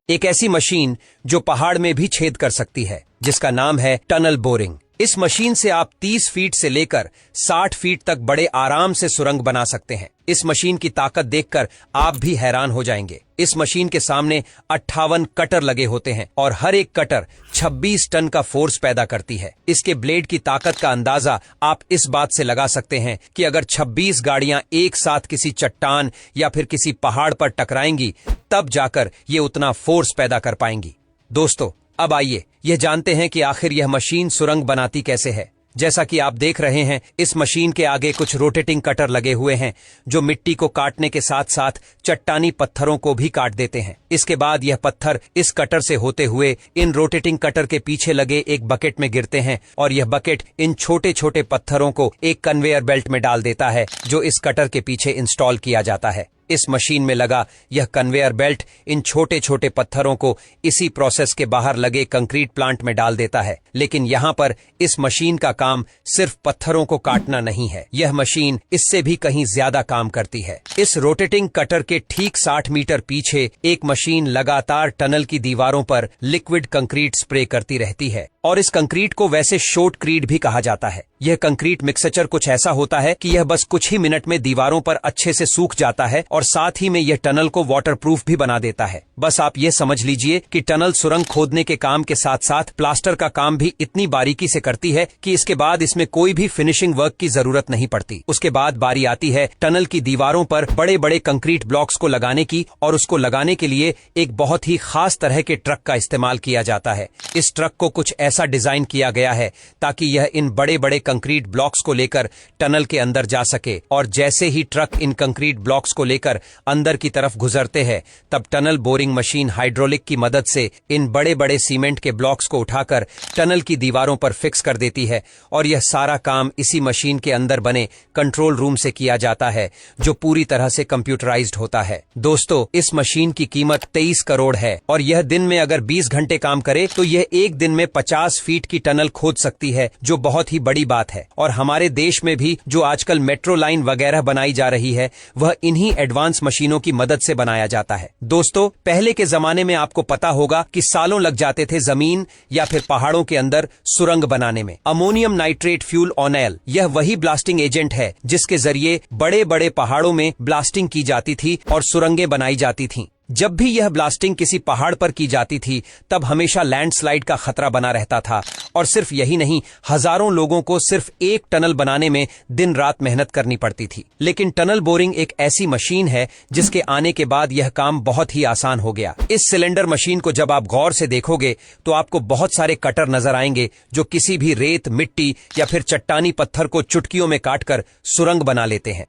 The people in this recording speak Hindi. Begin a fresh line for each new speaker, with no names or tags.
एक ऐसी मशीन जो पहाड़ में भी छेद कर सकती है, जिसका नाम है टनल बोरिंग। इस मशीन से आप 30 फीट से लेकर 60 फीट तक बड़े आराम से सुरंग बना सकते हैं। इस मशीन की ताकत देखकर आप भी हैरान हो जाएंगे। इस मशीन के सामने 58 कटर लगे होते हैं और हर एक कटर 26 टन का फोर्स पैदा करती है। इसके ब्लेड की ताकत का अंदाजा आप इस बात से लगा सकते हैं कि अगर 26 गाड़ियां एक साथ किसी चट्टान या फिर किसी पहाड़ पर टकराएंगी, तब जाकर ये उतना फोर्स पैदा कर पाएंगी। दोस्तों, अब आइए यह जानते हैं कि आखिर यह मशीन सुरंग बनाती कैसे है। जैसा कि आप देख रहे हैं, इस मशीन के आगे कुछ रोटेटिंग कटर लगे हुए हैं जो मिट्टी को काटने के साथ साथ चट्टानी पत्थरों को भी काट देते हैं। इसके बाद यह पत्थर इस कटर से होते हुए इन रोटेटिंग कटर के पीछे लगे एक बकेट में गिरते हैं और यह बकेट इन छोटे छोटे पत्थरों को एक कन्वेयर बेल्ट में डाल देता है, जो इस कटर के पीछे इंस्टॉल किया जाता है। इस मशीन में लगा यह कन्वेयर बेल्ट इन छोटे छोटे पत्थरों को इसी प्रोसेस के बाहर लगे कंक्रीट प्लांट में डाल देता है। लेकिन यहाँ पर इस मशीन का काम सिर्फ पत्थरों को काटना नहीं है, यह मशीन इससे भी कहीं ज्यादा काम करती है। इस रोटेटिंग कटर के ठीक 60 मीटर पीछे एक मशीन लगातार टनल की दीवारों पर लिक्विड कंक्रीट स्प्रे करती रहती है और इस कंक्रीट को वैसे शॉटक्रीट भी कहा जाता है। यह कंक्रीट मिक्सचर कुछ ऐसा होता है कि यह बस कुछ ही मिनट में दीवारों पर अच्छे से सूख जाता है और साथ ही में यह टनल को वाटरप्रूफ भी बना देता है। बस आप ये समझ लीजिए कि टनल सुरंग खोदने के काम के साथ साथ प्लास्टर का काम भी इतनी बारीकी से करती है कि इसके बाद इसमें कोई भी फिनिशिंग वर्क की जरूरत नहीं पड़ती। उसके बाद बारी आती है टनल की दीवारों पर बड़े बड़े कंक्रीट ब्लॉक्स को लगाने की, और उसको लगाने के लिए एक बहुत ही खास तरह के ट्रक का इस्तेमाल किया जाता है। इस ट्रक को कुछ ऐसा डिजाइन किया गया है ताकि यह इन बड़े बड़े कंक्रीट ब्लॉक्स को लेकर टनल के अंदर जा सके, और जैसे ही ट्रक इन कंक्रीट ब्लॉक्स को लेकर अंदर की तरफ गुजरते हैं, तब टनल बोरिंग मशीन हाइड्रोलिक की मदद से इन बड़े बड़े सीमेंट के ब्लॉक्स को उठाकर टनल की दीवारों पर फिक्स कर देती है। और यह सारा काम इसी मशीन के अंदर बने कंट्रोल रूम से किया जाता है, जो पूरी तरह से कंप्यूटराइज्ड होता है। दोस्तों, इस मशीन की कीमत 23 करोड़ है और यह दिन में अगर 20 घंटे काम करे तो यह एक दिन में 50 फीट की टनल खोद सकती है, जो बहुत ही बड़ी बात है। और हमारे देश में भी जो आजकल मेट्रो लाइन वगैरह बनाई जा रही है, वह इन्हीं एडवांस मशीनों की मदद से बनाया जाता है। दोस्तों, पहले के जमाने में आपको पता होगा कि सालों लग जाते थे जमीन या फिर पहाड़ों के अंदर सुरंग बनाने में। अमोनियम नाइट्रेट फ्यूल ऑनेल, यह वही ब्लास्टिंग एजेंट है जिसके जरिए बड़े बड़े पहाड़ों में ब्लास्टिंग की जाती थी और सुरंगें बनाई जाती थीं। जब भी यह ब्लास्टिंग किसी पहाड़ पर की जाती थी, तब हमेशा लैंडस्लाइड का खतरा बना रहता था। और सिर्फ यही नहीं, हजारों लोगों को सिर्फ एक टनल बनाने में दिन रात मेहनत करनी पड़ती थी। लेकिन टनल बोरिंग एक ऐसी मशीन है जिसके आने के बाद यह काम बहुत ही आसान हो गया। इस सिलेंडर मशीन को जब आप गौर से देखोगे तो आपको बहुत सारे कटर नजर आएंगे जो किसी भी रेत, मिट्टी या फिर चट्टानी पत्थर को चुटकियों में काटकर सुरंग बना लेते हैं।